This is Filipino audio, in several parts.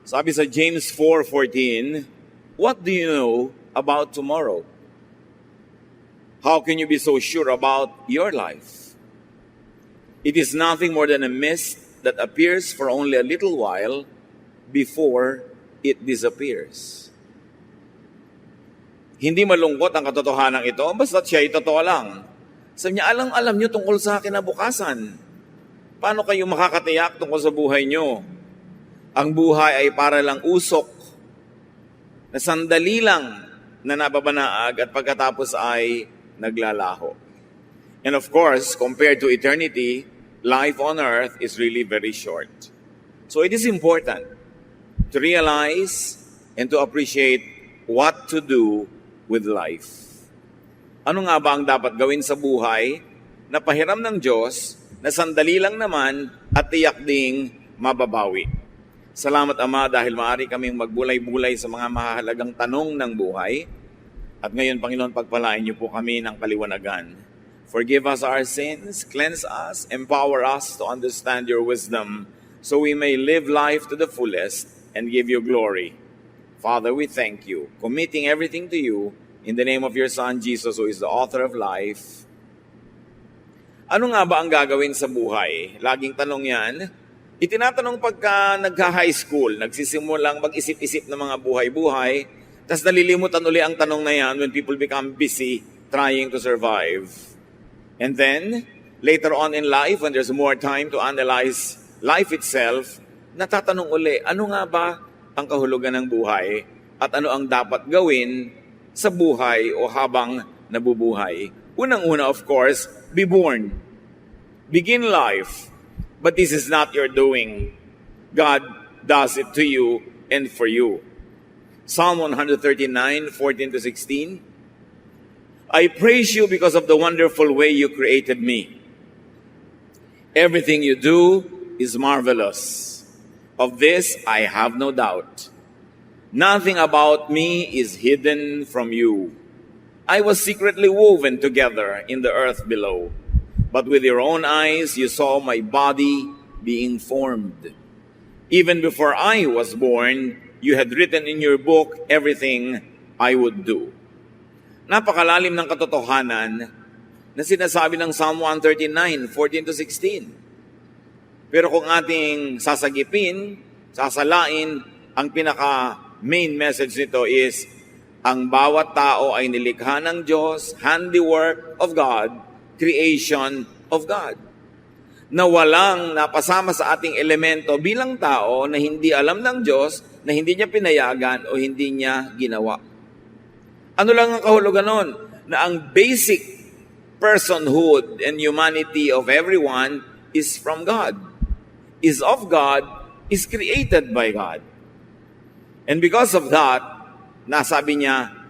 Sabi sa James 4:14, what do you know about tomorrow? How can you be so sure about your life? It is nothing more than a mist that appears for only a little while before it disappears. Hindi malungkot ang katotohanan ito, basta siya ay totoo lang. Sabi niya, alam niyo tungkol sa kinabukasan. Paano kayo makakatiyak tungkol sa buhay niyo? Ang buhay ay para lang usok na sandali lang na nababanaag at pagkatapos ay naglalaho. And of course, compared to eternity, life on earth is really very short. So it is important to realize and to appreciate what to do with life. Ano nga ba ang dapat gawin sa buhay na pahiram ng Diyos na sandali lang naman at tiyak ding mababawi? Salamat Ama dahil maaari kaming magbulay-bulay sa mga mahalagang tanong ng buhay. At ngayon, Panginoon, pagpalain niyo po kami ng kaliwanagan. Forgive us our sins, cleanse us, empower us to understand your wisdom so we may live life to the fullest and give you glory. Father, we thank you, committing everything to you in the name of your Son, Jesus, who is the author of life. Ano nga ba ang gagawin sa buhay? Laging tanong yan. Itinatanong pagka nagka-high school, nagsisimulang mag-isip-isip ng mga buhay-buhay, tapos nalilimutan uli ang tanong na yan when people become busy trying to survive. And then, later on in life, when there's more time to analyze life itself, natatanong uli, ano nga ba ang kahulugan ng buhay at ano ang dapat gawin sa buhay o habang nabubuhay? Unang-una, of course, be born. Begin life. But this is not your doing. God does it to you and for you. Psalm 139:14-16. I praise you because of the wonderful way you created me. Everything you do is marvelous. Of this I have no doubt. Nothing about me is hidden from you. I was secretly woven together in the earth below. But with your own eyes, you saw my body being formed. Even before I was born, you had written in your book everything I would do. Napakalalim ng katotohanan na sinasabi ng Psalm 139:14-16. Pero kung ating sasagipin, sasalain, ang pinaka-main message nito is, ang bawat tao ay nilikha ng Diyos, handiwork of God, creation of God, na walang napasama sa ating elemento bilang tao na hindi alam ng Diyos, na hindi niya pinayagan o hindi niya ginawa. Ano lang ang kahulugan nun? Na ang basic personhood and humanity of everyone is from God, is of God, is created by God. And because of that, nasabi niya,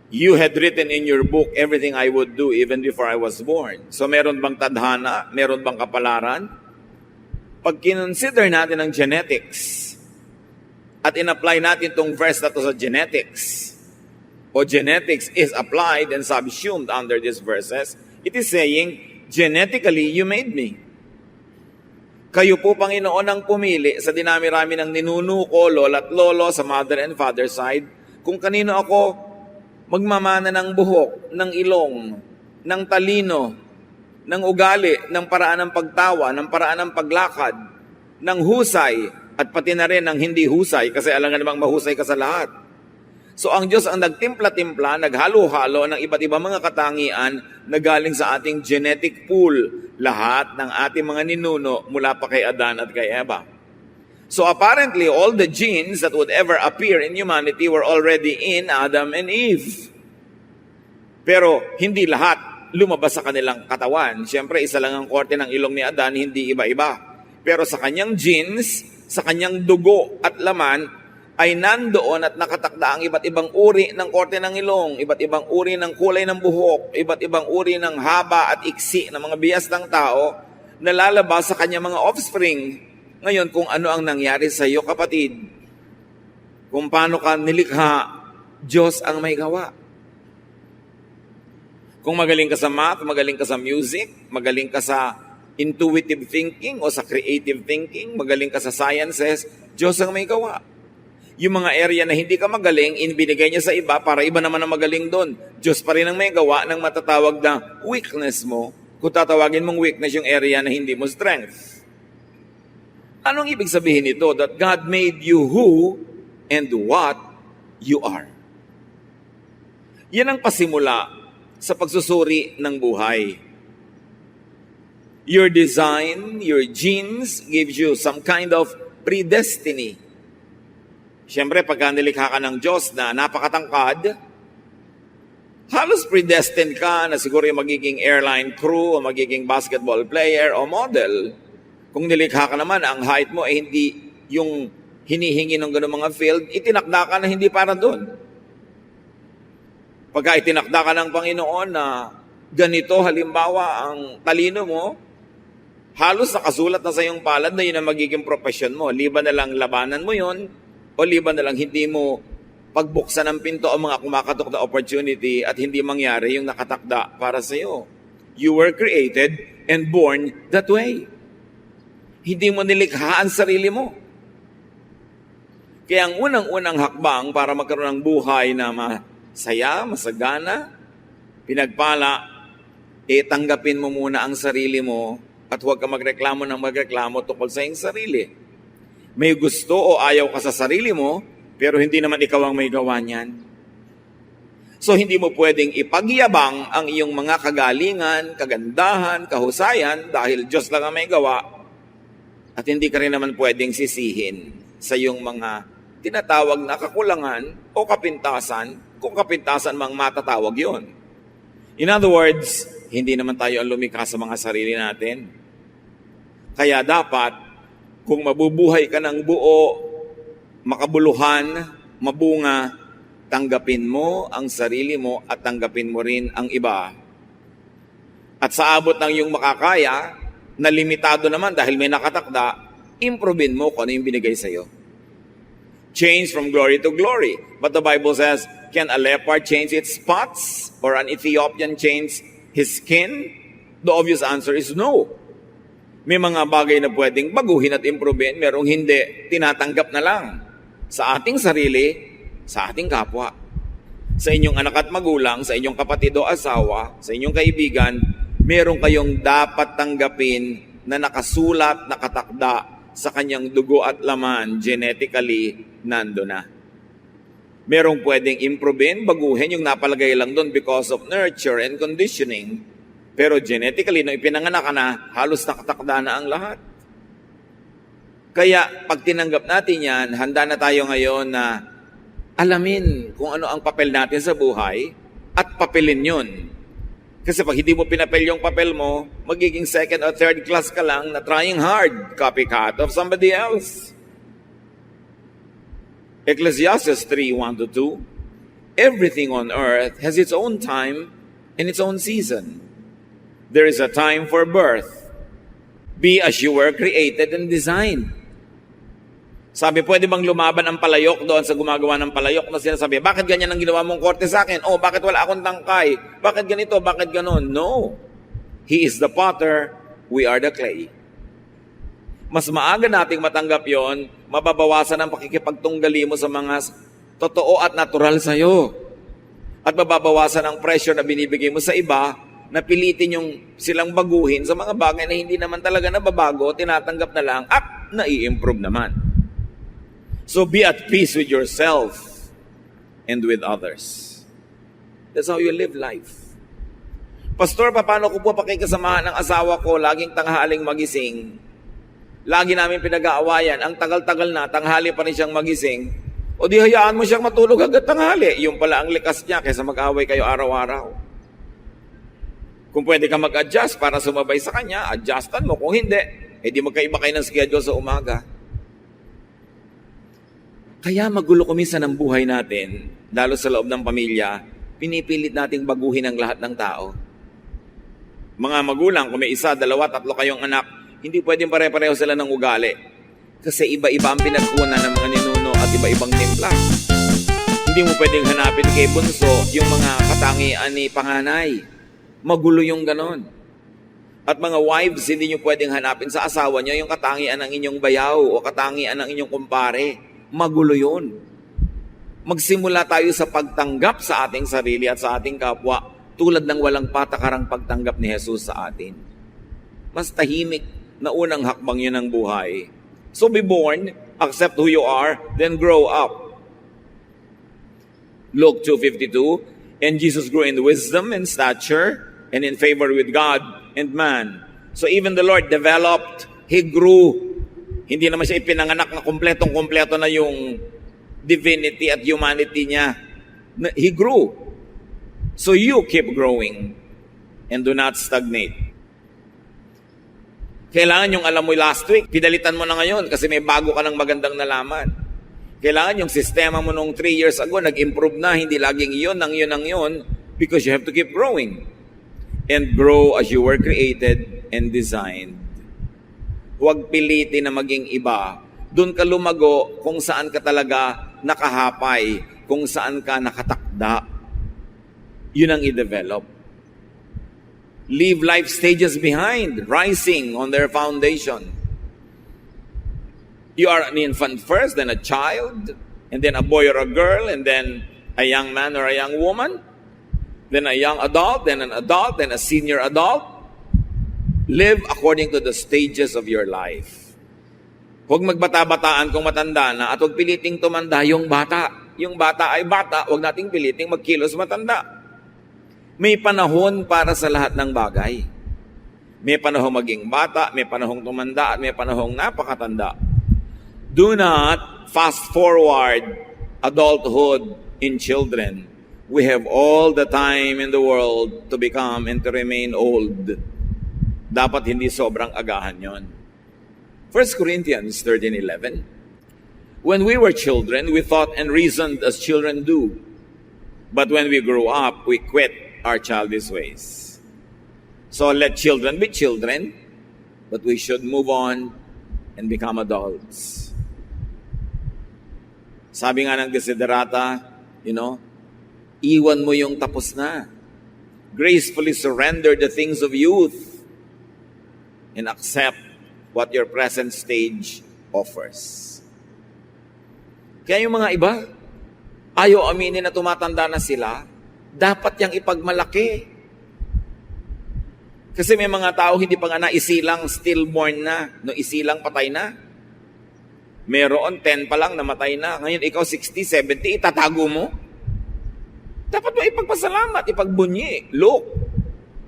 you had written in your book everything I would do even before I was born. So meron bang tadhana? Meron bang kapalaran? Pag kinonsider natin ang genetics at in-apply natin itong verse na to sa genetics, o genetics is applied and subsumed under these verses, it is saying, genetically, you made me. Kayo po, Panginoon, ang pumili sa dinami-rami ng ninuno ko, lolo at lolo sa mother and father side, kung kanino ako magmamana ng buhok, ng ilong, ng talino, ng ugali, ng paraan ng pagtawa, ng paraan ng paglakad, ng husay, at pati na rin ng hindi husay, kasi alam nga namang mahusay ka sa lahat. So ang Diyos ang nagtimpla-timpla, naghalo-halo ng iba't ibang mga katangian na galing sa ating genetic pool, lahat ng ating mga ninuno mula pa kay Adan at kay Eva. So apparently, all the genes that would ever appear in humanity were already in Adam and Eve. Pero hindi lahat lumabas sa kanilang katawan. Siyempre, isa lang ang korte ng ilong ni Adan, hindi iba-iba. Pero sa kanyang genes, sa kanyang dugo at laman, ay nandoon at nakatakda ang iba't ibang uri ng korte ng ilong, iba't ibang uri ng kulay ng buhok, iba't ibang uri ng haba at iksi ng mga biyas ng tao na lalabas sa kanyang mga offspring. Ngayon, kung ano ang nangyari sa iyo, kapatid, kung paano ka nilikha, Diyos ang may gawa. Kung magaling ka sa math, magaling ka sa music, magaling ka sa intuitive thinking o sa creative thinking, magaling ka sa sciences, Diyos ang may gawa. Yung mga area na hindi ka magaling, inibinigay niya sa iba para iba naman ang magaling doon. Diyos pa rin ang may gawa ng matatawag na weakness mo, kung tatawagin mong weakness yung area na hindi mo strength. Anong ibig sabihin nito? That God made you who and what you are. Yan ang pasimula sa pagsusuri ng buhay. Your design, your genes gives you some kind of predestiny. Siyempre, pagka nilikha ka ng Diyos na napakatangkad, halos predestined ka na siguro yung magiging airline crew o magiging basketball player o model. Kung nilikha ka naman, ang height mo ay hindi yung hinihingi ng gano'ng mga field, itinakda ka na hindi para doon. Pagka itinakda ka ng Panginoon na ganito, halimbawa, ang talino mo, halos nakasulat na sa iyong palad na yun ang magiging profession mo. Liban na lang labanan mo yun, o liban na lang hindi mo pagbuksan ng pinto ang mga kumakatok na opportunity at hindi mangyari yung nakatakda para sa iyo. You were created and born that way. Hindi mo nilikha ang sarili mo. Kaya ang unang-unang hakbang para magkaroon ng buhay na masaya, masagana, pinagpala, tanggapin mo muna ang sarili mo at huwag ka magreklamo ng magreklamo tungkol sa iyong sarili. May gusto o ayaw ka sa sarili mo, pero hindi naman ikaw ang may gawa niyan. So hindi mo pwedeng ipagyabang ang iyong mga kagalingan, kagandahan, kahusayan dahil Diyos lang ang may gawa. At hindi ka rin naman pwedeng sisihin sa iyong mga tinatawag na kakulangan o kapintasan, kung kapintasan mang matatawag yon. In other words, hindi naman tayo ang lumikha sa mga sarili natin. Kaya dapat, kung mabubuhay ka ng buo, makabuluhan, mabunga, tanggapin mo ang sarili mo at tanggapin mo rin ang iba. At sa abot ng iyong makakaya, na limitado naman dahil may nakatakda, improvein mo kung ano yung binigay sa iyo. Change from glory to glory. But the Bible says, can a leopard change its spots? Or an Ethiopian change his skin? The obvious answer is no. May mga bagay na pwedeng baguhin at improvein, merong hindi, tinatanggap na lang. Sa ating sarili, sa ating kapwa. Sa inyong anak at magulang, sa inyong kapatid o asawa, sa inyong kaibigan, meron kayong dapat tanggapin na nakasulat, nakatakda sa kanyang dugo at laman, genetically, nando na. Merong pwedeng improvein, baguhin yung napalagay lang doon because of nurture and conditioning. Pero genetically, nung ipinanganak ka na, halos nakatakda na ang lahat. Kaya, pag tinanggap natin yan, handa na tayo ngayon na alamin kung ano ang papel natin sa buhay at papelin yun. Kasi pag hindi mo pinapel yung papel mo, magiging second or third class ka lang na trying hard, copycat of somebody else. Ecclesiastes 3:1-2, everything on earth has its own time and its own season. There is a time for birth. Be as you were created and designed. Sabi, pwede bang lumaban ang palayok doon sa gumagawa ng palayok na sinasabi, bakit ganyan ang ginawa mong korte sa akin? Oh, bakit wala akong tangkay? Bakit ganito? Bakit ganon? No. He is the potter, we are the clay. Mas maaga nating matanggap yon, mababawasan ang pakikipagtunggali mo sa mga totoo at natural sa'yo. At mababawasan ang pressure na binibigay mo sa iba, na pilitin yung silang baguhin sa mga bagay na hindi naman talaga nababago, tinatanggap na lang at nai-improve naman. So be at peace with yourself and with others. That's how you live life. Pastor, paano ko po pakikasamahan ng asawa ko, laging tanghaling magising? Lagi namin pinag-aawayan, ang tagal-tagal na, tanghali pa rin siyang magising. O di hayaan mo siyang matulog hanggang tanghali. Yung pala ang likas niya kaysa mag-away kayo araw-araw. Kung pwede ka mag-adjust para sumabay sa kanya, adjustan mo. Kung hindi, di magkaiba kayo ng schedule sa umaga. Kaya magulo kuminsan ang buhay natin, lalo sa loob ng pamilya, pinipilit nating baguhin ang lahat ng tao. Mga magulang, kung may isa, dalawa, tatlo kayong anak, hindi pwedeng pare-pareho sila ng ugali. Kasi iba-iba ang pinagkunan ng mga ninuno at iba-ibang timpla. Hindi mo pwedeng hanapin kay bunso yung mga katangian ni panganay. Magulo yung ganon. At mga wives, hindi nyo pwedeng hanapin sa asawa nyo yung katangian ng inyong bayaw o katangian ng inyong kumpare. Magulo yun. Magsimula tayo sa pagtanggap sa ating sarili at sa ating kapwa tulad ng walang patakarang pagtanggap ni Jesus sa atin. Mas tahimik na unang hakbang yun ng buhay. So be born, accept who you are, then grow up. Luke 2:52, and Jesus grew in wisdom and stature and in favor with God and man. So even the Lord developed, He grew. Hindi naman siya ipinanganak na kompletong-kompleto na yung divinity at humanity niya. He grew. So you keep growing and do not stagnate. Kailangan yung alam mo last week, pinalitan mo na ngayon kasi may bago ka ng magandang nalaman. Kailangan yung sistema mo nung 3 years ago, nag-improve na, hindi laging yun, because you have to keep growing. And grow as you were created and designed. Huwag pilitin na maging iba. Doon ka lumago kung saan ka talaga nakahapay, kung saan ka nakatakda. Yun ang i-develop. Leave life stages behind, rising on their foundation. You are an infant first, then a child, and then a boy or a girl, and then a young man or a young woman, then a young adult, then an adult, then a senior adult. Live according to the stages of your life. Huwag magbata-bataan kung matanda na at huwag piliting tumanda yung bata. Yung bata ay bata, huwag nating piliting magkilos matanda. May panahon para sa lahat ng bagay. May panahong maging bata, may panahong tumanda, at may panahong napakatanda. Do not fast forward adulthood in children. We have all the time in the world to become and to remain old. Dapat hindi sobrang agahan yon. 1 Corinthians 13:11. When we were children, we thought and reasoned as children do. But when we grew up, we quit our childish ways. So let children be children, but we should move on and become adults. Sabi nga ng desiderata, iwan mo yung tapos na. Gracefully surrender the things of youth and accept what your present stage offers. Kaya yung mga iba, ayaw aminin na tumatanda na sila, dapat yang ipagmalaki. Kasi may mga tao hindi pa nga naisilang stillborn na, no isilang patay na. Meron 10 pa lang namatay na. Ngayon ikaw 60, 70, itatago mo. Dapat mo ipagpasalamat, ipagbunyi. Look,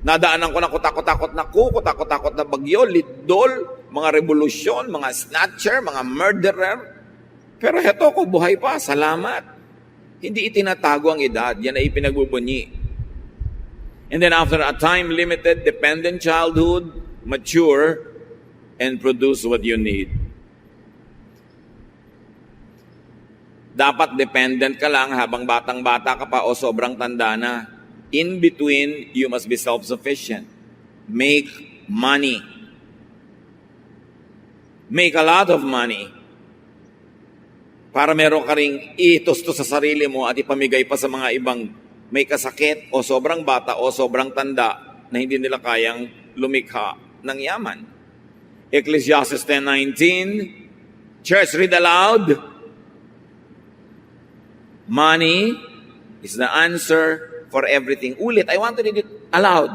nadaanan ko na kutakot-takot na bagyo, lidol, mga revolusyon, mga snatcher, mga murderer. Pero heto ko, buhay pa, salamat. Hindi itinatago ang edad, yan ay ipinagbubunyi. And then after a time-limited, dependent childhood, mature, and produce what you need. Dapat dependent ka lang habang batang-bata ka pa o sobrang tanda na. In between, you must be self-sufficient. Make money. Make a lot of money. Para meron ka ring itustos sa sarili mo at ipamigay pa sa mga ibang may kasakit o sobrang bata o sobrang tanda na hindi nila kayang lumikha ng yaman. Ecclesiastes 10:19. Church, read aloud. Money is the answer for everything. Ulit, I want to read it aloud.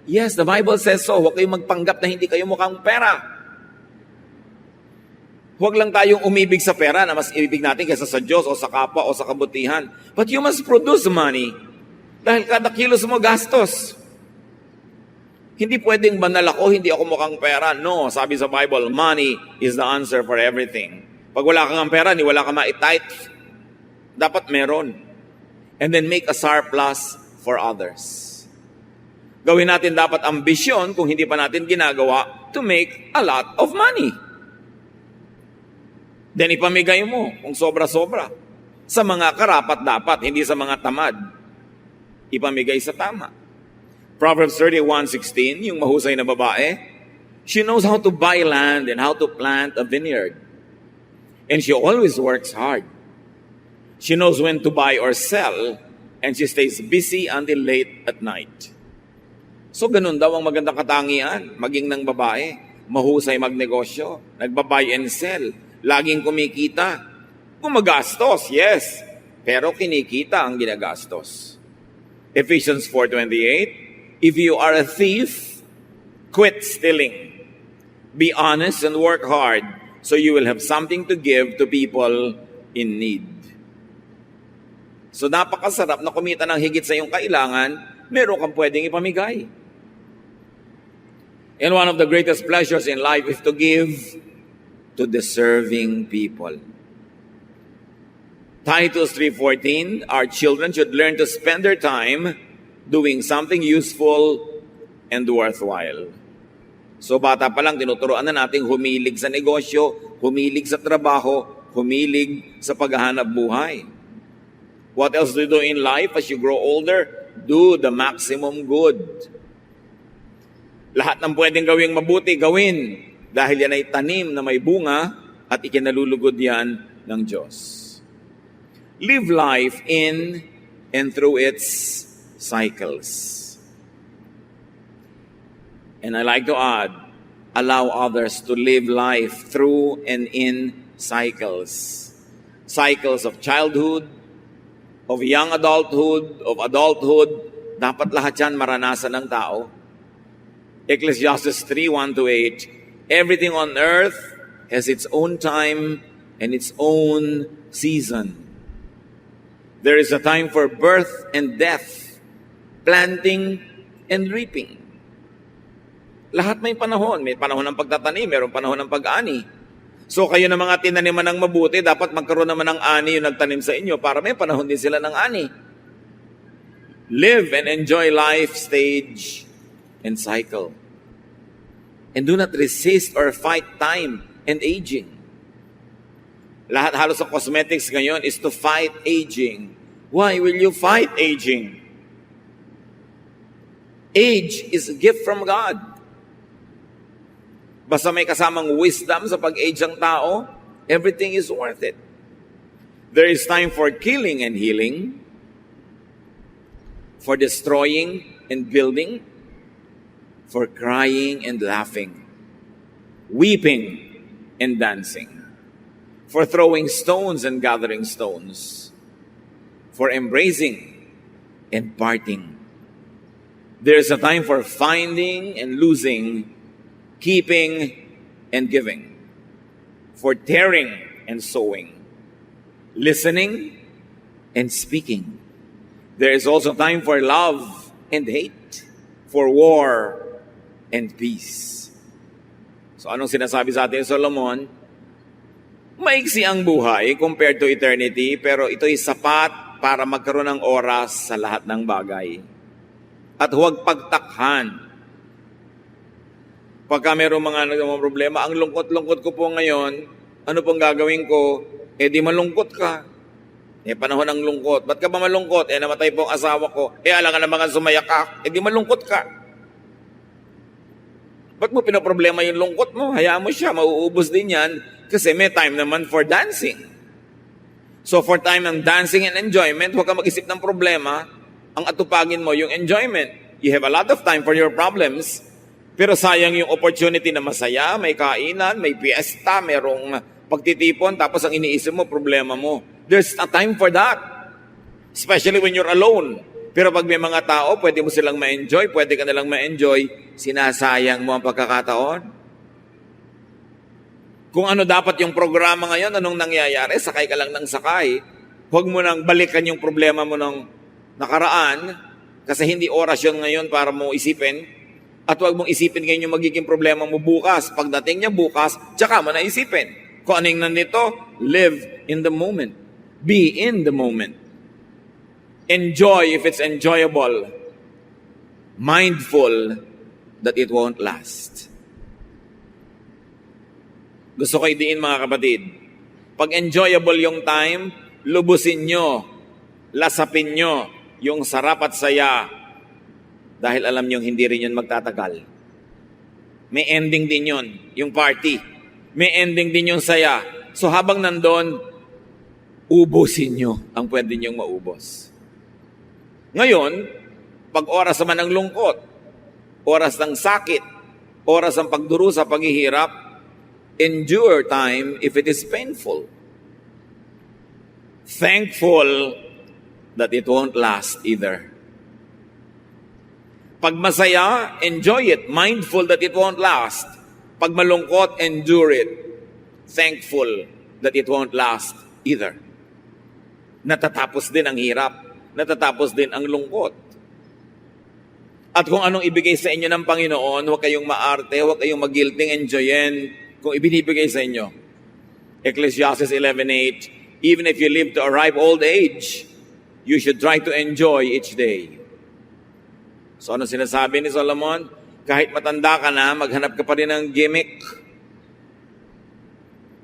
Yes, the Bible says so. Huwag kayong magpanggap na hindi kayo mukhang pera. Huwag lang tayong umibig sa pera na mas ibig natin kaysa sa Diyos o sa kapwa o sa kabutihan. But you must produce money. Dahil kada kilos mo gastos. Hindi pwedeng banal ako, hindi ako mukhang pera. No, sabi sa Bible, money is the answer for everything. Pag wala kang pera, wala kang ma-tithe. Dapat meron. And then make a surplus for others. Gawin natin dapat ambisyon kung hindi pa natin ginagawa to make a lot of money. Then ipamigay mo kung sobra-sobra. Sa mga karapat-dapat, hindi sa mga tamad. Ipamigay sa tama. Proverbs 31:16, yung mahusay na babae, she knows how to buy land and how to plant a vineyard. And she always works hard. She knows when to buy or sell and she stays busy until late at night. So ganun daw ang magandang katangian, maging ng babae. Mahusay magnegosyo, nagba-buy and sell, laging kumikita. Gumagastos, yes, pero kinikita ang ginagastos. Ephesians 4:28, if you are a thief, quit stealing. Be honest and work hard so you will have something to give to people in need. So napakasarap na kumita ng higit sa iyong kailangan, meron kang pwedeng ipamigay. And one of the greatest pleasures in life is to give to deserving people. Titus 3:14, our children should learn to spend their time doing something useful and worthwhile. So bata pa lang, tinuturoan na natin humilig sa negosyo, humilig sa trabaho, humilig sa paghahanap buhay. What else do you do in life as you grow older? Do the maximum good. Lahat ng pwedeng gawing mabuti, gawin. Dahil yan ay tanim na may bunga at ikinalulugod yan ng Diyos. Live life in and through its cycles. And I like to add, allow others to live life through and in cycles. Cycles of childhood, of young adulthood, of adulthood. Dapat lahat yan maranasan ng tao. Ecclesiastes 3:1-8, everything on earth has its own time and its own season. There is a time for birth and death, planting and reaping. Lahat may panahon. May panahon ng pagtatanim, mayroong panahon ng pag-ani. So kayo na mga tinaniman ng mabuti, dapat magkaroon naman ng ani yung nagtanim sa inyo para may panahon din sila ng ani. Live and enjoy life stage and cycle. And do not resist or fight time and aging. Lahat halos sa cosmetics ngayon is to fight aging. Why will you fight aging? Age is a gift from God. Basta may kasamang wisdom sa pag-age ng tao, everything is worth it. There is time for killing and healing, for destroying and building, for crying and laughing, weeping and dancing, for throwing stones and gathering stones, for embracing and parting. There is a time for finding and losing, keeping and giving, for tearing and sowing, listening and speaking. There is also time for love and hate, for war and peace. So anong sinasabi sa atin Solomon? Maiksi ang buhay compared to eternity, pero ito'y sapat para magkaroon ng oras sa lahat ng bagay. At huwag pagtakhan. Pagka mayroong mga problema, ang lungkot-lungkot ko po ngayon, ano pong gagawin ko? Di malungkot ka. Panahon ng lungkot. Ba't ka ba malungkot? Namatay po ang asawa ko. Alangan naman sumaya ka. Di malungkot ka. Ba't mo pinaproblema yung lungkot mo? Hayaan mo siya, mauubos din yan. Kasi may time naman for dancing. So for time ng dancing and enjoyment, huwag ka mag-isip ng problema. Ang atupagin mo yung enjoyment. You have a lot of time for your problems. Pero sayang yung opportunity na masaya, may kainan, may fiesta, merong pagtitipon, tapos ang iniisip mo, problema mo. There's a time for that. Especially when you're alone. Pero pag may mga tao, pwede mo silang ma-enjoy, pwede ka nalang ma-enjoy, sinasayang mo ang pagkakataon. Kung ano dapat yung programa ngayon, anong nangyayari, sakay ka lang ng sakay. Huwag mo nang balikan yung problema mo ng nakaraan, kasi hindi oras yun ngayon para mo isipin. At huwag mong isipin ngayon yung magiging problema mo bukas. Pagdating niya bukas, tsaka mo na isipin. Kung anong nandito, live in the moment. Be in the moment. Enjoy if it's enjoyable. Mindful that it won't last. Gusto ko idiin mga kapatid. Pag enjoyable yung time, lubusin nyo, lasapin nyo yung sarap at saya. Dahil alam nyo, hindi rin yun magtatagal. May ending din yun, yung party. May ending din yung saya. So habang nandun, ubusin nyo ang pwede nyong maubos. Ngayon, pag oras naman ng lungkot, oras ng sakit, oras ng pagdurusa, paghihirap, endure time if it is painful. Thankful that it won't last either. Pag masaya, enjoy it. Mindful that it won't last. Pag malungkot, endure it. Thankful that it won't last either. Natatapos din ang hirap. Natatapos din ang lungkot. At kung anong ibigay sa inyo ng Panginoon, huwag kayong maarte, huwag kayong magilting, enjoyin kung ibinibigay sa inyo. Ecclesiastes 11:8, even if you live to a ripe old age, you should try to enjoy each day. So ano sinasabi ni Solomon? Kahit matanda ka na, maghanap ka pa rin ng gimmick.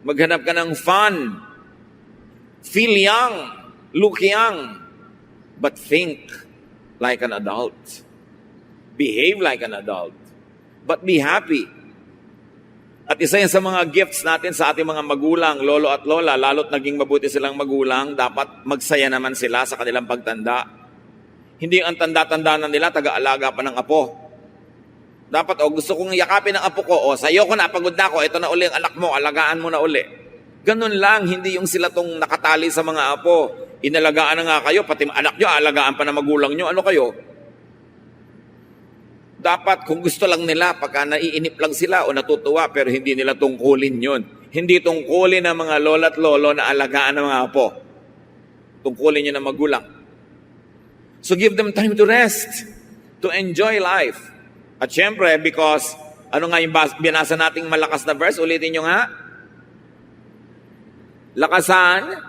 Maghanap ka ng fun. Feel young. Look young. But think like an adult. Behave like an adult. But be happy. At isa yan sa mga gifts natin sa ating mga magulang, lolo at lola, lalo't naging mabuti silang magulang, dapat magsaya naman sila sa kanilang pagtanda. Hindi ang tanda-tanda na nila, taga-alaga pa ng apo. Dapat, gusto kong yakapin ng apo ko, sa'yo ko na, pagod na ako, ito na uli ang anak mo, alagaan mo na uli. Ganun lang, hindi yung sila tong nakatali sa mga apo. Inalagaan na nga kayo, pati anak nyo, alagaan pa ng magulang nyo, ano kayo? Dapat, kung gusto lang nila, pagka naiinip lang sila o natutuwa, pero hindi nila tungkulin yun. Hindi tungkulin ng mga lola at lolo na alagaan ng mga apo. Tungkulin nyo ng magulang. So give them time to rest, to enjoy life. At syempre, because, ano nga yung binasa nating malakas na verse? Ulitin nyo nga. Lakasan.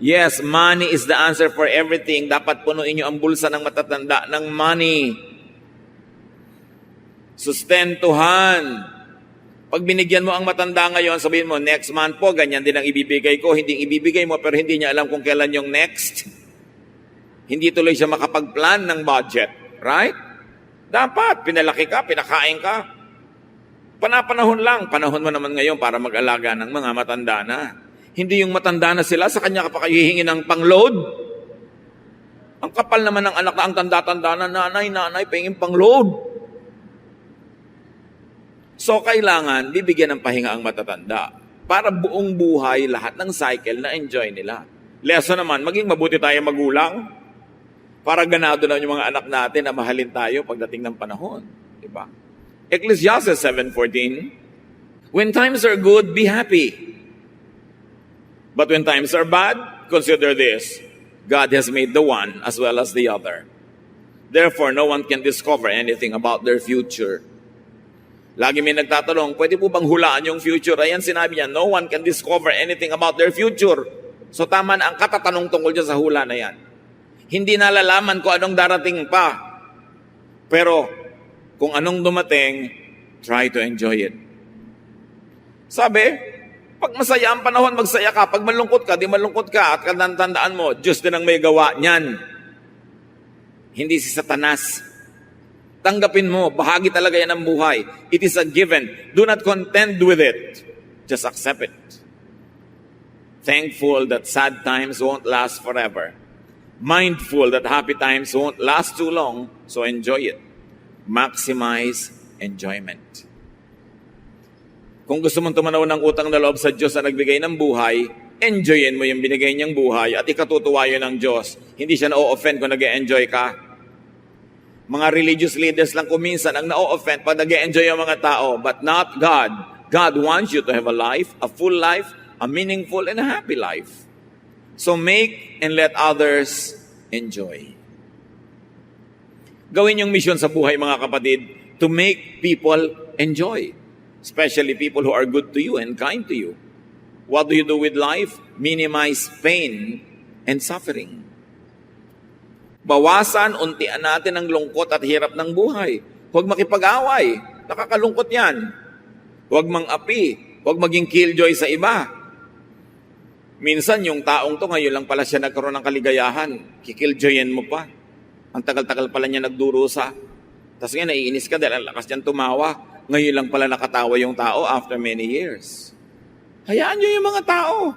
Yes, money is the answer for everything. Dapat punuin nyo ang bulsa ng matatanda ng money. Sustentuhan. Pag binigyan mo ang matanda ngayon, sabihin mo, next month po, ganyan din ang ibibigay ko. Hindi ibibigay mo, pero hindi niya alam kung kailan yung next. Hindi tuloy siya makapag-plan ng budget. Right? Dapat, pinalaki ka, pinakain ka. Panapanahon lang. Panahon mo naman ngayon para mag-alaga ng mga matanda na. Hindi yung matanda na sila, sa kanya ka pa kayo hihingi ng pang-load. Ang kapal naman ng anak na ang tanda-tanda na nanay, pahingin pang-load. So, kailangan bibigyan ng pahinga ang matatanda para buong buhay, lahat ng cycle na enjoy nila. Lesson naman, maging mabuti tayo magulang para ganado na yung mga anak natin na mahalin tayo pagdating ng panahon. Diba? Ecclesiastes 7:14, when times are good, be happy. But when times are bad, consider this, God has made the one as well as the other. Therefore, no one can discover anything about their future. Lagi may nagtatanong, pwede po bang hulaan yung future? Ayan, sinabi niya, no one can discover anything about their future. So tama na ang katatanong tungkol dyan sa hula na yan. Hindi nalalaman kung anong darating pa. Pero kung anong dumating, try to enjoy it. Sabi, pag masaya ang panahon, magsaya ka. Pag malungkot ka, di malungkot ka. At tandaan mo, Diyos din ang may gawa niyan. Hindi si Satanas. Tanggapin mo, bahagi talaga yan ng buhay. It is a given. Do not contend with it. Just accept it. Thankful that sad times won't last forever. Mindful that happy times won't last too long, so enjoy it. Maximize enjoyment. Kung gusto mong tumanaw ng utang na loob sa Diyos na nagbigay ng buhay, enjoyin mo yung binigay niyang buhay at ikatutuwa yun ng Diyos. Hindi siya na-o-offend kung nag-e-enjoy ka. Mga religious leaders lang kuminsan ang na-o-offend pag nag-e-enjoy ang mga tao, but not God. God wants you to have a life, a full life, a meaningful and a happy life. So make and let others enjoy. Gawin yung mission sa buhay, mga kapatid, to make people enjoy. Especially people who are good to you and kind to you. What do you do with life? Minimize pain and suffering. Bawasan, untian natin ang lungkot at hirap ng buhay. Huwag makipag-away. Nakakalungkot yan. Huwag mang-api. Huwag maging killjoy sa iba. Minsan, yung taong to, ngayon lang pala siya nagkaroon ng kaligayahan. Kikilljoyin mo pa. Ang tagal-tagal pala niya nagdurusa. Tapos ngayon, naiinis ka dahil ang lakas niyang tumawa. Ngayon lang pala nakatawa yung tao after many years. Hayaan niyo yung mga tao.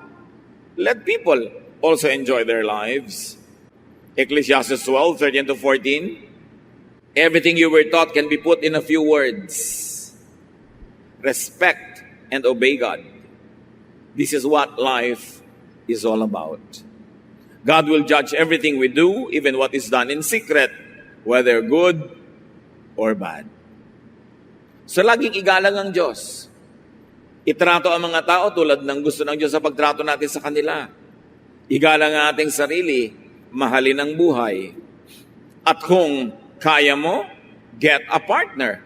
Let people also enjoy their lives. Ecclesiastes 12:13-14. Everything you were taught can be put in a few words. Respect and obey God. This is what life is all about. God will judge everything we do, even what is done in secret, whether good or bad. So laging igalang ang Diyos. Itrato ang mga tao tulad ng gusto ng Diyos sa pagtrato natin sa kanila. Igalang ang ating sarili, mahalin ang buhay. At kung kaya mo, get a partner.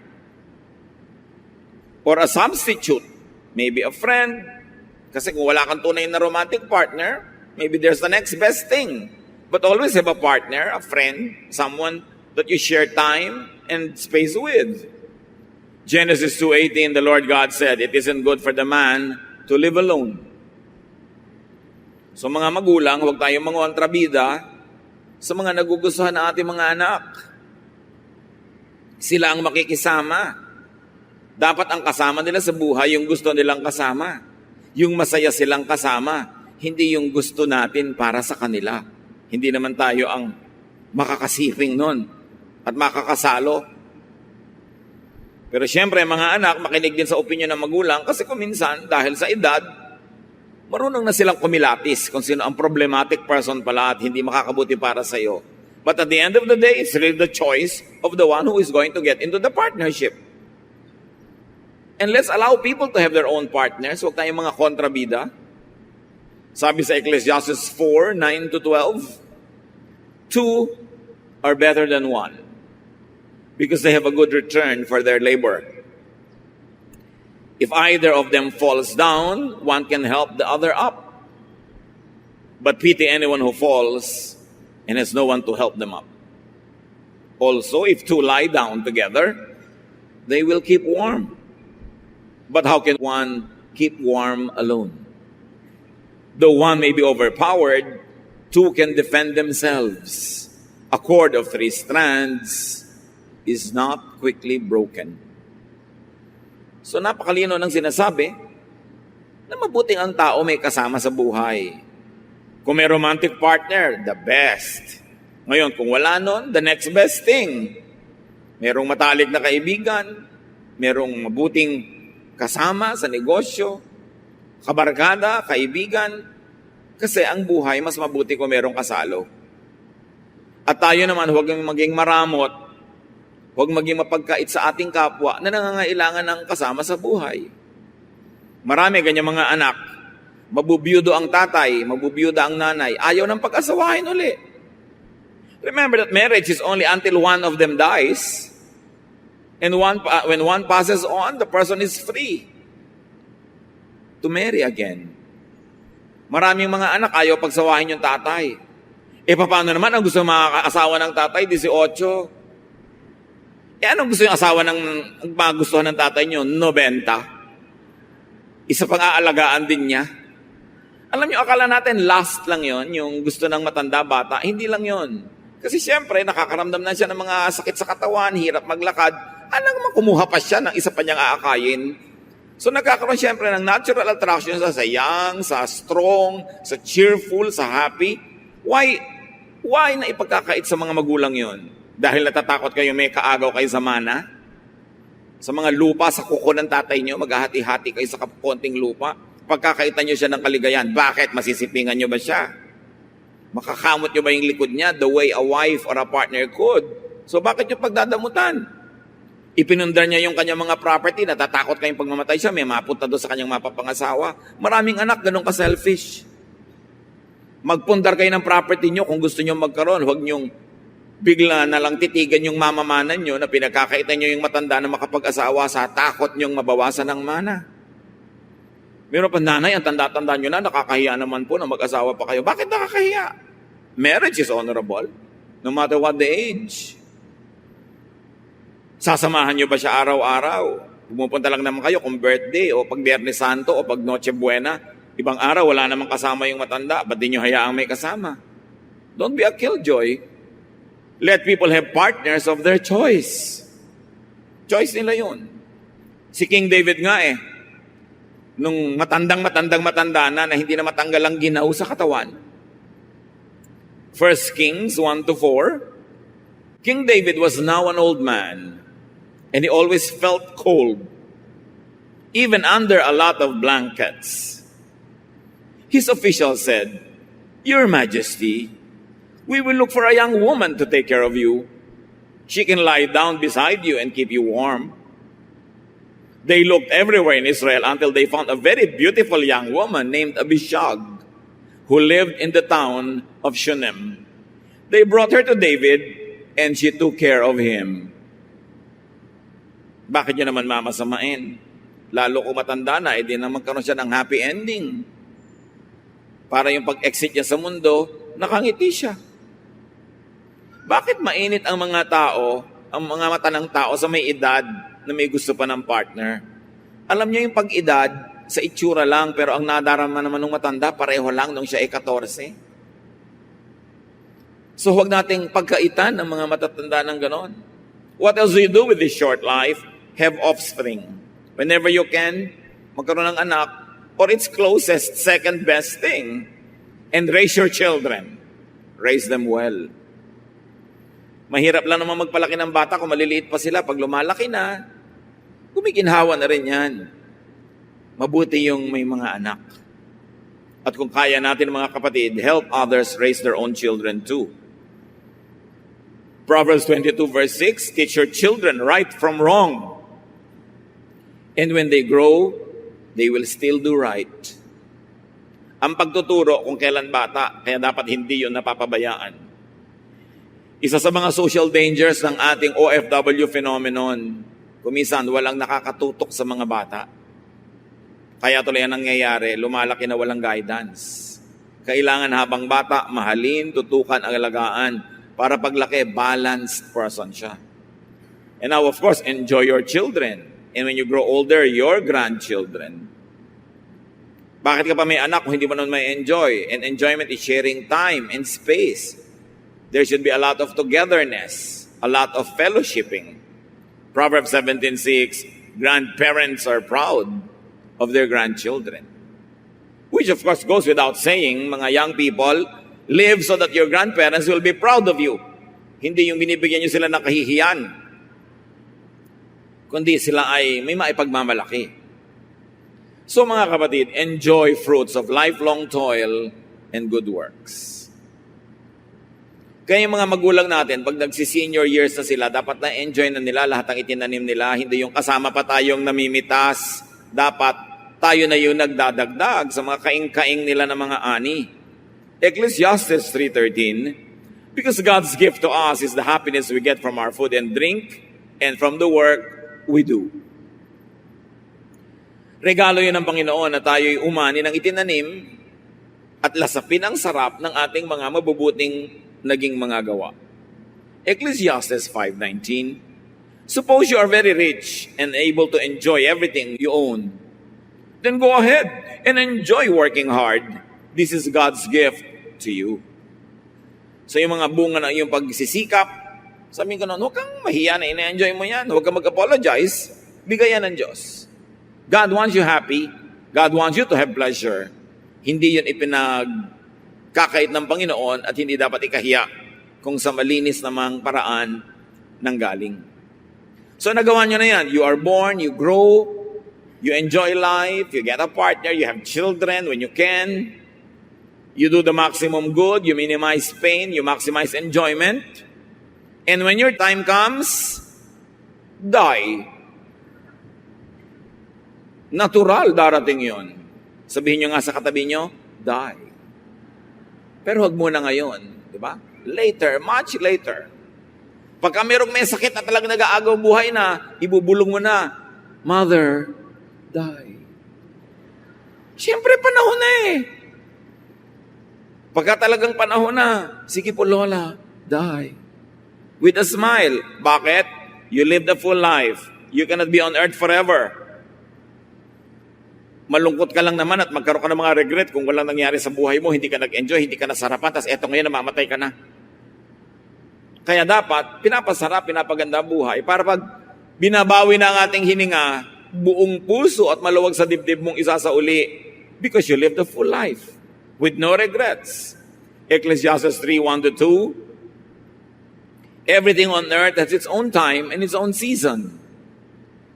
Or a substitute. Maybe a friend. Kasi kung wala kang tunay na romantic partner, maybe there's the next best thing. But always have a partner, a friend, someone that you share time and space with. Genesis 2:18, the Lord God said, "It isn't good for the man to live alone." So mga magulang, huwag tayong mangontrabida sa mga nagugustuhan ng ating mga anak. Sila ang makikisama. Dapat ang kasama nila sa buhay, yung gusto nilang kasama. Yung masaya silang kasama, hindi yung gusto natin para sa kanila. Hindi naman tayo ang makakasiring nun at makakasalo. Pero siyempre, mga anak, makinig din sa opinion ng magulang kasi kung minsan, dahil sa edad, marunong na silang kumilatis kung sino ang problematic person pala at hindi makakabuti para sa iyo. But at the end of the day, it's really the choice of the one who is going to get into the partnership. And let's allow people to have their own partners. Huwag tayong mga kontrabida. Sabi sa Ecclesiastes 4:9-12, 2 are better than 1 because they have a good return for their labor. If either of them falls down, one can help the other up. But pity anyone who falls and has no one to help them up. Also, if two lie down together, they will keep warm. But how can one keep warm alone? Though one may be overpowered, two can defend themselves. A cord of 3 strands is not quickly broken. So napakalino ng sinasabi na mabuting ang tao may kasama sa buhay. Kung may romantic partner, the best. Ngayon, kung wala nun, the next best thing. Merong matalik na kaibigan, merong mabuting kasama sa negosyo, kabarkada, kaibigan, kasi ang buhay mas mabuti kung merong kasalo. At tayo naman, huwag maging maramot, huwag maging mapagkait sa ating kapwa na nangangailangan ng kasama sa buhay. Marami ganyan mga anak, mabubiyudo ang tatay, mabubiyuda ang nanay, ayaw ng pag-asawahin uli. Remember that marriage is only until one of them dies. And when one passes on, the person is free to marry again. Maraming mga anak ayaw pagsawahin yung tatay. Paano naman ang gusto makaasawa ng tatay? 18. Anong gusto yung asawa ng magustuhan ng tatay nyo? 90. Isa pang aalagaan din niya. Alam nyo, akala natin last lang yon, yung gusto ng matanda bata. Hindi lang yon. Kasi siyempre, nakakaramdam na siya ng mga sakit sa katawan, hirap maglakad. Alam mo, kumuha pa siya ng isa pa niyang aakayin. So nagkakaroon siyempre ng natural attraction sa young, sa strong, sa cheerful, sa happy. Why na ipagkakait sa mga magulang yon? Dahil natatakot kayo may kaagaw kayo sa mana? Sa mga lupa, sa kuko ng tatay nyo, maghahati-hati kayo sa konting lupa. Pagkakaitan nyo siya ng kaligayan. Bakit? Masisipingan nyo ba siya? Makakamot nyo ba yung likod niya the way a wife or a partner could? So bakit yung pagdadamutan? Ipinundar niya yung kanyang mga property, natatakot kayong pagmamatay siya, may mapunta doon sa kanyang mapapangasawa. Maraming anak, ganun ka-selfish. Magpundar kayo ng property nyo kung gusto nyo magkaroon. Huwag nyong bigla na lang titigan yung mamamanan nyo na pinagkakaitan nyo yung matanda na makapag-asawa sa takot nyong mabawasan ng mana. Meron pa, nanay, ang tanda-tanda nyo na, nakakahiya naman po na mag-asawa pa kayo. Bakit nakakahiya? Marriage is honorable, no matter what the age. Sasamahan nyo ba siya araw-araw? Pumupunta lang naman kayo kung birthday o pag Biyernes Santo o pag Noche Buena. Ibang araw, wala namang kasama yung matanda. Ba't di nyo hayaang may kasama? Don't be a killjoy. Let people have partners of their choice. Choice nila yun. Si King David nga nung matanda na hindi na matanggal ang ginaw sa katawan. 1 Kings 1-4. King David was now an old man, and he always felt cold, even under a lot of blankets. His officials said, "Your Majesty, we will look for a young woman to take care of you. She can lie down beside you and keep you warm." They looked everywhere in Israel until they found a very beautiful young woman named Abishag, who lived in the town of Shunem. They brought her to David, and she took care of him. Bakit nyo naman mamasamain? Lalo kung matanda na, edi na magkaroon siya ng happy ending. Para yung pag-exit niya sa mundo, nakangiti siya. Bakit mainit ang mga tao, ang mga mata ng tao sa may edad na may gusto pa ng partner? Alam niyo yung pag-edad, sa itsura lang, pero ang nadarama naman ng matanda, pareho lang nung siya ay 14. So huwag nating pagkaitan ng mga matatanda ng ganon. What else do you do with this short life? Have offspring. Whenever you can, magkaroon ng anak, or its closest, second best thing, and raise your children. Raise them well. Mahirap lang naman magpalaki ng bata kung maliliit pa sila. Pag lumalaki na, gumiginhawa na rin yan. Mabuti yung may mga anak. At kung kaya natin mga kapatid, help others raise their own children too. Proverbs 22 verse 6, teach your children right from wrong. And when they grow, they will still do right. Ang pagtuturo kung kailan bata, kaya dapat hindi yun napapabayaan. Isa sa mga social dangers ng ating OFW phenomenon, kumisan walang nakakatutok sa mga bata. Kaya tuloy ang nangyayari, lumalaki na walang guidance. Kailangan habang bata, mahalin, tutukan, alagaan, para paglaki, balanced person siya. And now, of course, enjoy your children. And when you grow older, your grandchildren. Bakit ka pa may anak kung hindi mo naman may enjoy? And enjoyment is sharing time and space. There should be a lot of togetherness, a lot of fellowshipping. Proverbs 17:6, grandparents are proud of their grandchildren. Which of course goes without saying, mga young people, live so that your grandparents will be proud of you. Hindi yung binibigyan nyo sila ng kahihiyan, kundi sila ay may maipagmamalaki. So mga kapatid, enjoy fruits of lifelong toil and good works. Kaya yung mga magulang natin, pag nagsi-senior years na sila, dapat na-enjoy na nila lahat ng itinanim nila. Hindi yung kasama pa tayong namimitas. Dapat tayo na yung nagdadagdag sa mga kaing-kaing nila ng mga ani. Ecclesiastes 3:13, because God's gift to us is the happiness we get from our food and drink and from the work we do. Regalo yun ng Panginoon na tayo'y umani ng itinanim at lasapin ang sarap ng ating mga mabubuting naging mga gawa. Ecclesiastes 5:19, suppose you are very rich and able to enjoy everything you own. Then go ahead and enjoy working hard. This is God's gift to you. So yung mga bunga ng iyong pagsisikap, sabihin ko na, huwag kang mahiya na ina-enjoy mo yan. Huwag kang mag-apologize. Bigayan ng Diyos. God wants you happy. God wants you to have pleasure. Hindi yun ipinagkakait ng Panginoon at hindi dapat ikahiya kung sa malinis namang paraan ng galing. So nagawa nyo na yan. You are born, you grow, you enjoy life, you get a partner, you have children when you can. You do the maximum good, you minimize pain, you maximize enjoyment. And when your time comes, die. Natural darating yon. Sabihin nyo nga sa katabi nyo, die. Pero huwag muna ngayon, di ba? Later, much later. Pagka merong may sakit na talagang nag-aagaw buhay na, ibubulong mo na, mother, die. Siyempre, panahon na eh. Pagka talagang panahon na, sige po lola, die. With a smile. Bakit? You lived a full life. You cannot be on earth forever. Malungkot ka lang naman at magkaroon ka ng mga regret kung walang nangyari sa buhay mo, hindi ka nag-enjoy, hindi ka nasarapan, tapos eto ngayon, namamatay ka na. Kaya dapat, pinapasarap, pinapaganda buhay, para pag binabawi na ang ating hininga, buong puso at maluwag sa dibdib mong isasauli, because you lived a full life with no regrets. Ecclesiastes 3:1-2. Everything on earth has its own time and its own season.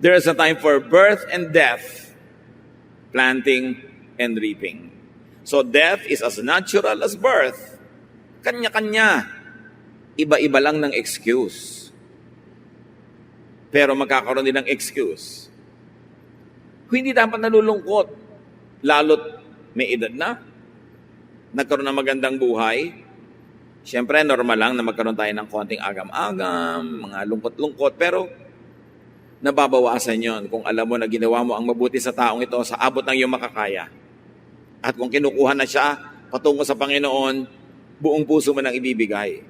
There is a time for birth and death, planting and reaping. So death is as natural as birth. Kanya-kanya. Iba-iba lang ng excuse. Pero magkakaroon din ng excuse. Hindi dapat nalulungkot. Lalo't may edad na. Nagkaroon ng magandang buhay. Siyempre, normal lang na magkaroon tayo ng konting agam-agam, mga lungkot-lungkot, pero nababawasan yon kung alam mo na ginawa mo ang mabuti sa taong ito sa abot ng iyong makakaya. At kung kinukuha na siya patungo sa Panginoon, buong puso mo nang ibibigay.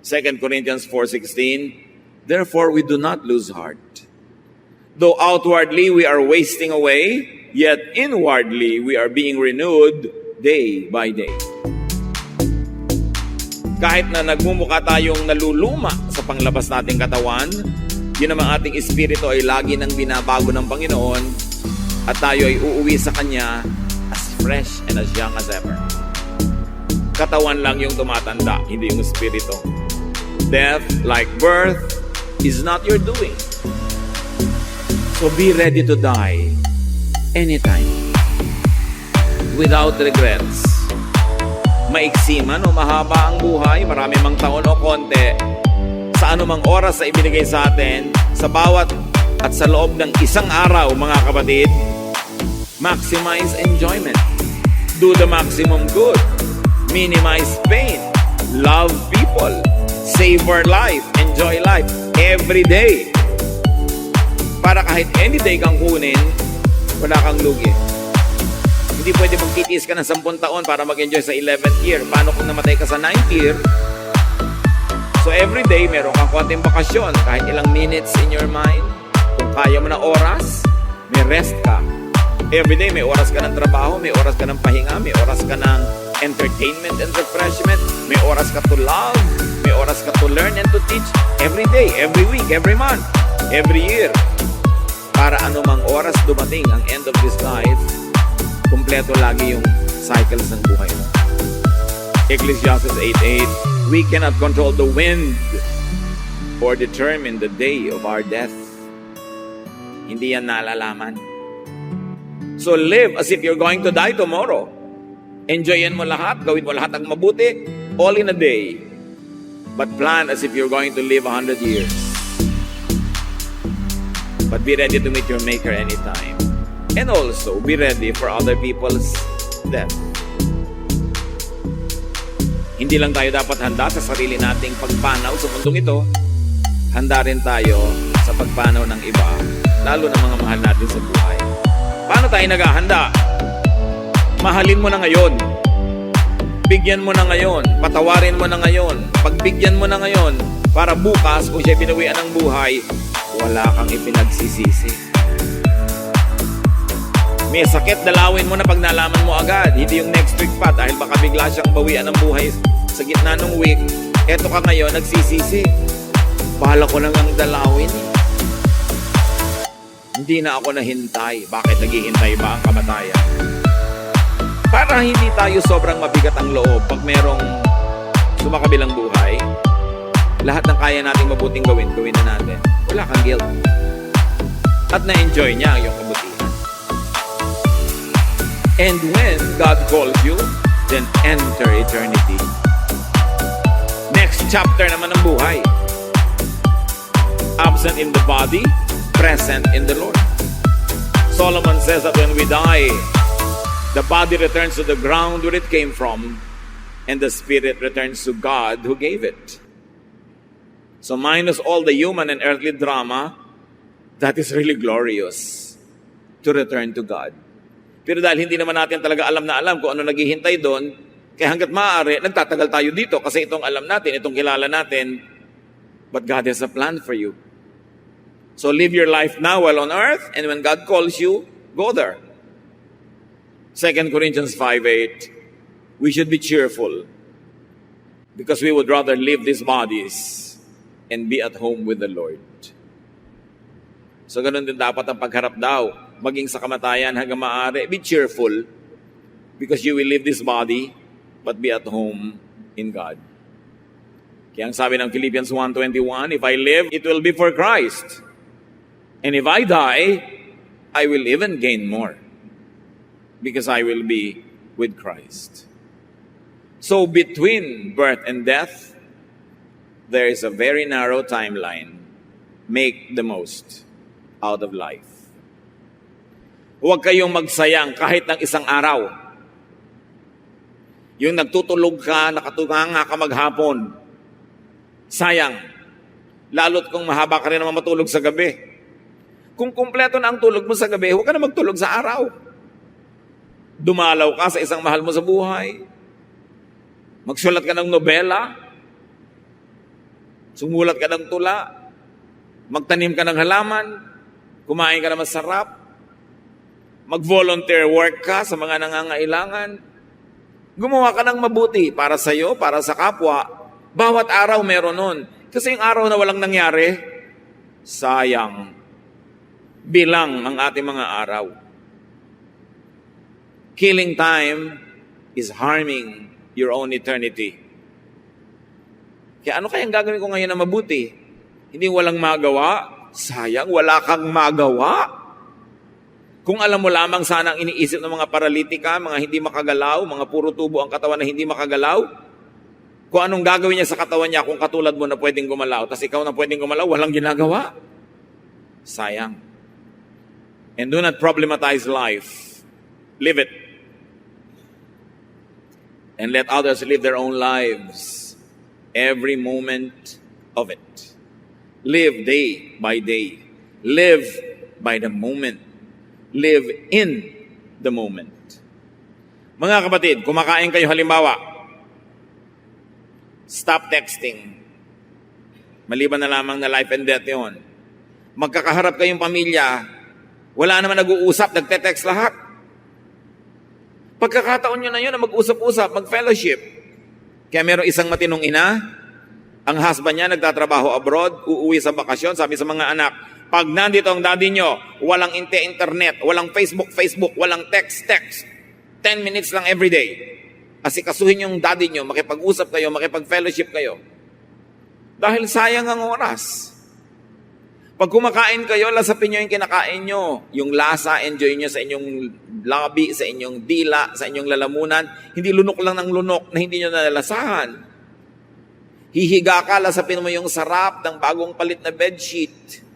2 Corinthians 4:16, therefore we do not lose heart. Though outwardly we are wasting away, yet inwardly we are being renewed day by day. Kahit na nagmumukha tayong naluluma sa panglabas nating katawan, yun namang ating espiritu ay lagi nang binabago ng Panginoon at tayo ay uuwi sa Kanya as fresh and as young as ever. Katawan lang yung tumatanda, hindi yung espiritu. Death, like birth, is not your doing. So be ready to die anytime without regrets. Maiksi man o mahaba ang buhay, marami mang taon o konti, sa anumang oras na ibinigay sa atin, sa bawat at sa loob ng isang araw, mga kapatid, maximize enjoyment. Do the maximum good. Minimize pain. Love people. Savor life. Enjoy life. Every day. Para kahit any day kang kunin, wala kang lugi. Hindi pwede magtitiis ka ng 10 taon para mag-enjoy sa 11th year. Paano kung namatay ka sa 9th year? So every day, meron kang konting bakasyon. Kahit ilang minutes in your mind. Kung kaya mo na oras, may rest ka. Every day, may oras ka ng trabaho, may oras ka ng pahinga, may oras ka ng entertainment and refreshment, may oras ka to love, may oras ka to learn and to teach. Every day, every week, every month, every year. Para anumang oras dumating ang end of this life, kumpleto lagi yung cycles ng buhay mo. Ecclesiastes 8:8, we cannot control the wind or determine the day of our death. Hindi yan nalalaman. So live as if you're going to die tomorrow. Enjoyin mo lahat, gawin mo lahat ang mabuti, all in a day. But plan as if you're going to live 100 years. But be ready to meet your Maker anytime. And also, be ready for other people's death. Hindi lang tayo dapat handa sa sarili nating pagpanaw sa mundong ito, handa rin tayo sa pagpanaw ng iba, lalo na mga mahal natin sa buhay. Paano tayo naghahanda? Mahalin mo na ngayon. Bigyan mo na ngayon. Patawarin mo na ngayon. Pagbigyan mo na ngayon para bukas, kung siya pinawian ng buhay, wala kang ipinagsisisi. May sakit, dalawin mo na pag nalaman mo agad. Hindi yung next week pa dahil baka bigla siyang bawian ng buhay sa gitna ng week. Eto ka ngayon, nagsisisi. Bahala ko lang ang dalawin. Hindi na ako nahintay. Bakit naghihintay ba ang kamatayan? Para hindi tayo sobrang mabigat ang loob pag merong sumakabilang buhay, lahat ng kaya nating mabuting gawin, gawin na natin. Wala kang guilt. At na-enjoy niya ang iyong kabutihan. And when God calls you, then enter eternity. Next chapter naman ng buhay. Absent in the body, present in the Lord. Solomon says that when we die, the body returns to the ground where it came from, and the spirit returns to God who gave it. So minus all the human and earthly drama, that is really glorious to return to God. Pero dahil hindi naman natin talaga alam na alam kung ano naghihintay doon, kaya hanggat maaari, nagtatagal tayo dito kasi itong alam natin, itong kilala natin, but God has a plan for you. So live your life now while on earth, and when God calls you, go there. 2 Corinthians 5:8, we should be cheerful because we would rather leave these bodies and be at home with the Lord. So ganun din dapat ang pagharap daw, maging sa kamatayan hanggang maaari. Be cheerful because you will leave this body but be at home in God. Kaya ang sabi ng Philippians 1:21, if I live, it will be for Christ. And if I die, I will even gain more. Because I will be with Christ. So between birth and death, there is a very narrow timeline. Make the most out of life. Huwag kayong magsayang kahit ng isang araw. Yung nagtutulog ka, nakatunganga ka maghapon. Sayang. Lalo't kung mahaba ka rin naman matulog sa gabi. Kung kumpleto na ang tulog mo sa gabi, huwag ka na magtulog sa araw. Dumalaw ka sa isang mahal mo sa buhay. Magsulat ka ng nobela. Sumulat ka ng tula. Magtanim ka ng halaman. Kumain ka na masarap. Mag-volunteer work ka sa mga nangangailangan. Gumawa ka ng mabuti para sa iyo, para sa kapwa. Bawat araw meron nun. Kasi yung araw na walang nangyari, sayang. Bilang ang ating mga araw. Killing time is harming your own eternity. Kaya ano kayang gagawin ko ngayon na mabuti? Hindi walang magawa? Sayang, wala kang magawa. Kung alam mo lamang sana ang iniisip ng mga paralitika, mga hindi makagalaw, mga puro tubo ang katawan na hindi makagalaw, kung anong gagawin niya sa katawan niya kung katulad mo na pwedeng gumalaw, tapos ikaw na pwedeng gumalaw, walang ginagawa. Sayang. And do not problematize life. Live it. And let others live their own lives. Every moment of it. Live day by day. Live by the moment. Live in the moment. Mga kapatid, kumakain kayo halimbawa, stop texting. Maliban na lamang na life and death yun. Magkakaharap kayong pamilya, wala naman nag-uusap, nagte-text lahat. Pagkakataon nyo na yun na mag-usap-usap, mag-fellowship. Kaya meron isang matinong ina, ang husband niya nagtatrabaho abroad, uuwi sa bakasyon, sabi sa mga anak, pag nandito ang daddy nyo, walang internet, walang Facebook, walang text. 10 minutes lang everyday. Asikasuhin yung daddy nyo, makipag-usap kayo, makipag-fellowship kayo. Dahil sayang ang oras. Pag kumakain kayo, lasapin nyo yung kinakain nyo. Yung lasa, enjoy nyo sa inyong labi, sa inyong dila, sa inyong lalamunan. Hindi lunok lang ng lunok na hindi nyo nalalasahan. Hihiga ka, lasapin mo yung sarap ng bagong palit na bedsheet.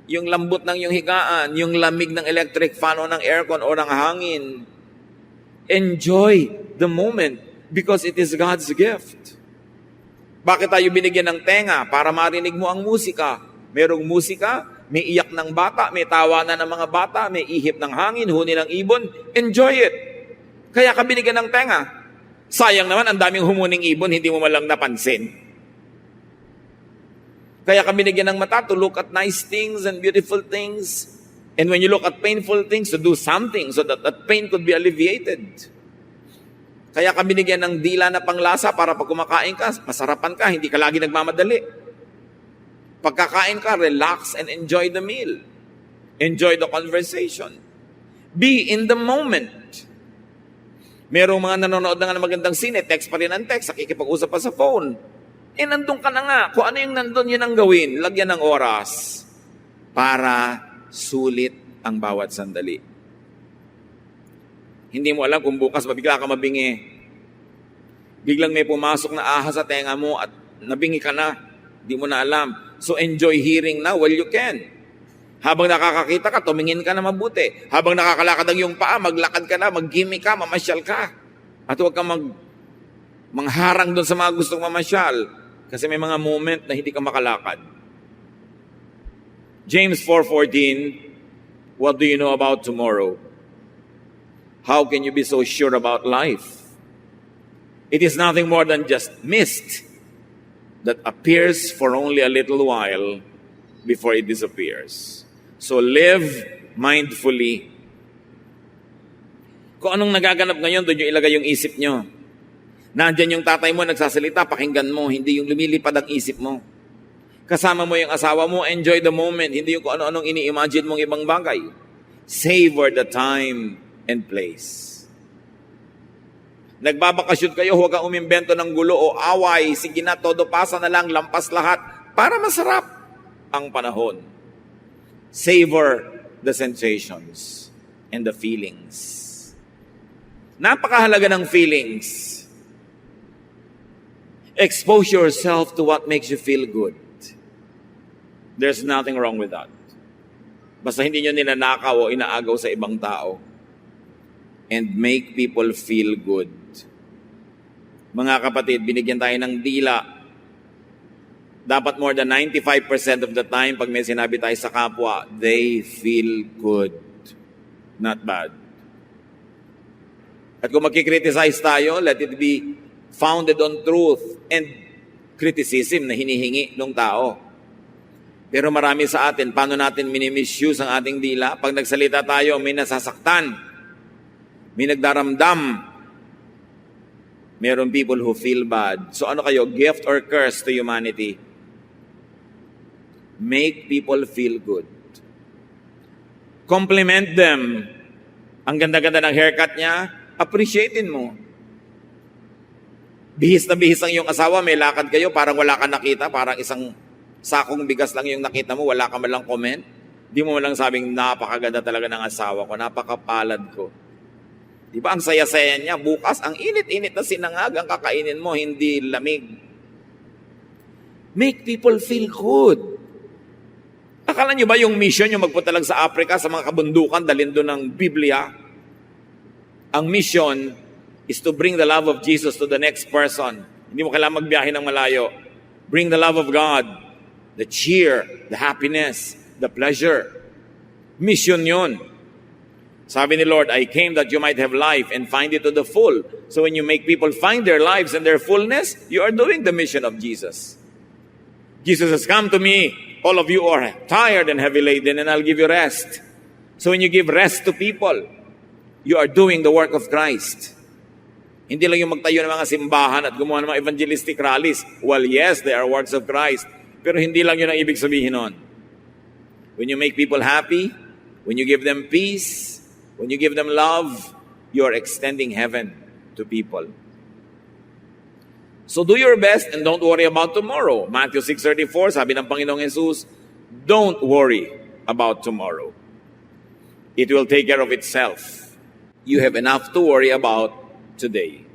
Yung lambot ng iyong higaan, yung lamig ng electric fan o ng aircon o ng hangin. Enjoy the moment because it is God's gift. Bakit tayo binigyan ng tenga? Para marinig mo ang musika. Merong musika, may iyak ng bata, may tawanan ng mga bata, may ihip ng hangin, huni ng ibon. Enjoy it. Kaya ka binigyan ng tenga. Sayang naman, ang daming humuning ibon, hindi mo malang napansin. Kaya ka binigyan ng mata to look at nice things and beautiful things. And when you look at painful things, to do something so that that pain could be alleviated. Kaya ka binigyan ng dila na panglasa para pag kumakain ka, masarapan ka, hindi ka lagi nagmamadali. Pagkakain ka, relax and enjoy the meal. Enjoy the conversation. Be in the moment. Merong mga nanonood na nga ng magandang sine, text pa rin ang text, nakikipag-usap pa sa phone. Nandun ka na nga. Kung ano yung nandun, yun ang gawin. Lagyan ng oras para sulit ang bawat sandali. Hindi mo alam kung bukas mabigla ka mabingi. Biglang may pumasok na ahas sa tenga mo at nabingi ka na. Hindi mo na alam. So enjoy hearing now while you can. Habang nakakakita ka, tumingin ka na mabuti. Habang nakakalakad ang iyong paa, maglakad ka na, mag-gimme ka, mamasyal ka. At huwag kang mangharang doon sa mga gustong mamasyal. Kasi may mga moment na hindi ka makalakad. James 4:14, what do you know about tomorrow? How can you be so sure about life? It is nothing more than just mist that appears for only a little while before it disappears. So live mindfully. Kung anong nagaganap ngayon, doon yung ilagay yung isip nyo. Nandyan yung tatay mo, nagsasalita, pakinggan mo, hindi yung lumilipad ang isip mo. Kasama mo yung asawa mo, enjoy the moment, hindi yung kung ano-anong ini-imagine mong ibang bagay. Savor the time and place. Nagbabakasyon kayo, huwag kang umimbento ng gulo o away. Sige na, todo pasa na lang, lampas lahat para masarap ang panahon. Savor the sensations and the feelings. Napakahalaga ng feelings. Expose yourself to what makes you feel good. There's nothing wrong with that. Basta hindi nyo ninanakaw o inaagaw sa ibang tao. And make people feel good. Mga kapatid, binigyan tayo ng dila. Dapat more than 95% of the time, pag may sinabi tayo sa kapwa, they feel good. Not bad. At kung magkikriticize tayo, let it be founded on truth and criticism na hinihingi ng tao. Pero marami sa atin, paano natin minimisuse ang ating dila? Pag nagsalita tayo, may nasasaktan, may nagdaramdam. Meron people who feel bad. So ano kayo, gift or curse to humanity? Make people feel good. Compliment them. Ang ganda-ganda ng haircut niya, appreciatein mo. Bihis na bihis ang iyong asawa, may lakad kayo, parang wala ka nakita, parang isang sakong bigas lang yung nakita mo, wala ka man lang comment. Di mo man lang sabing, napakaganda talaga ng asawa ko, napakapalad ko. Di ba ang saya-saya niya, bukas ang init-init na sinangag ang kakainin mo, hindi lamig. Make people feel good. Akala niyo ba yung mission, yung magpunta lang sa Africa, sa mga kabundukan, dalhin doon ng Biblia? Ang mission is to bring the love of Jesus to the next person. Hindi mo kailangan magbiyahe ng malayo. Bring the love of God, the cheer, the happiness, the pleasure. Mission yun. Sabi ni Lord, I came that you might have life and find it to the full. So when you make people find their lives and their fullness, you are doing the mission of Jesus. Jesus has come to me. All of you are tired and heavy laden, and I'll give you rest. So when you give rest to people, you are doing the work of Christ. Hindi lang yung magtayo ng mga simbahan at gumawa ng mga evangelistic rallies. Well, yes, they are works of Christ. Pero hindi lang yun ang ibig sabihin nun. When you make people happy, when you give them peace, when you give them love, you are extending heaven to people. So do your best and don't worry about tomorrow. Matthew 6:34, sabi ng Panginoong Jesus, don't worry about tomorrow. It will take care of itself. You have enough to worry about today.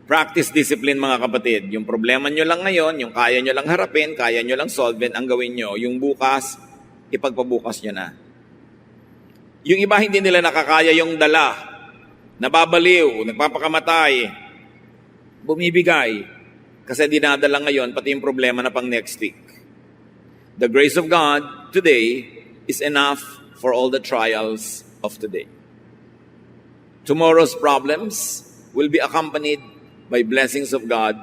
Practice discipline, mga kapatid. Yung problema nyo lang ngayon, yung kaya nyo lang harapin, kaya nyo lang solve, ang gawin nyo. Yung bukas, ipagpabukas nyo na. Yung iba hindi nila nakakaya yung dala, nababaliw, nagpapakamatay, bumibigay, kasi dinadala ngayon, pati yung problema na pang next week. The grace of God today is enough for all the trials of today. Tomorrow's problems will be accompanied by blessings of God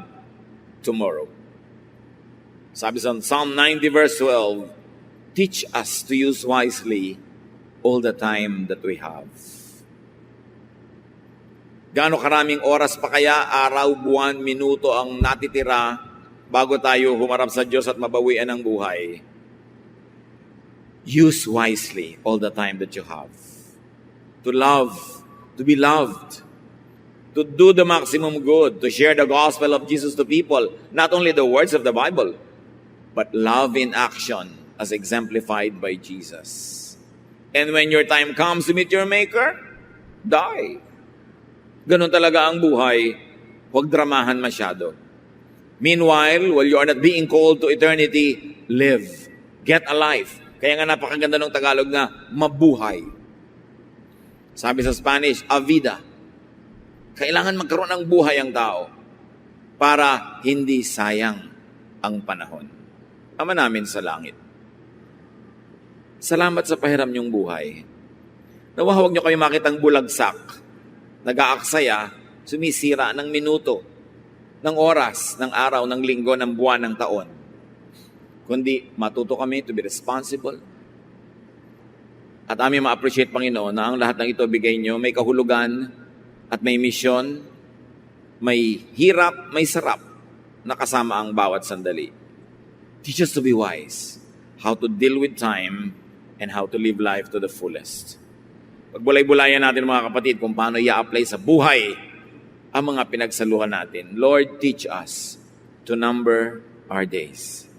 tomorrow. Sabi sa Psalm 90 verse 12, teach us to use wisely all the time that we have. Gaano karaming oras pa kaya, araw, buwan, minuto ang natitira bago tayo humarap sa Diyos at mabawian ang buhay? Use wisely all the time that you have. To love, to be loved, to do the maximum good, to share the gospel of Jesus to people, not only the words of the Bible, but love in action as exemplified by Jesus. And when your time comes to meet your Maker, die. Ganun talaga ang buhay. Huwag dramahan masyado. Meanwhile, while you are not being called to eternity, live. Get a life. Kaya nga napakaganda ng Tagalog na mabuhay. Sabi sa Spanish, a vida. Kailangan magkaroon ng buhay ang tao para hindi sayang ang panahon. Ama namin sa langit, salamat sa pahiram niyong buhay. Nawa huwag niyo kami makitang bulagsak, nag-aaksaya, sumisira ng minuto, ng oras, ng araw, ng linggo, ng buwan, ng taon. Kundi matuto kami to be responsible. At aming ma-appreciate, Panginoon, na ang lahat ng ito bigay niyo, may kahulugan at may misyon, may hirap, may sarap na kasama ang bawat sandali. Teach us to be wise, how to deal with time, and how to live life to the fullest. Pagbulay-bulayan natin, mga kapatid, kung paano i-apply sa buhay ang mga pinagsaluhan natin. Lord, teach us to number our days.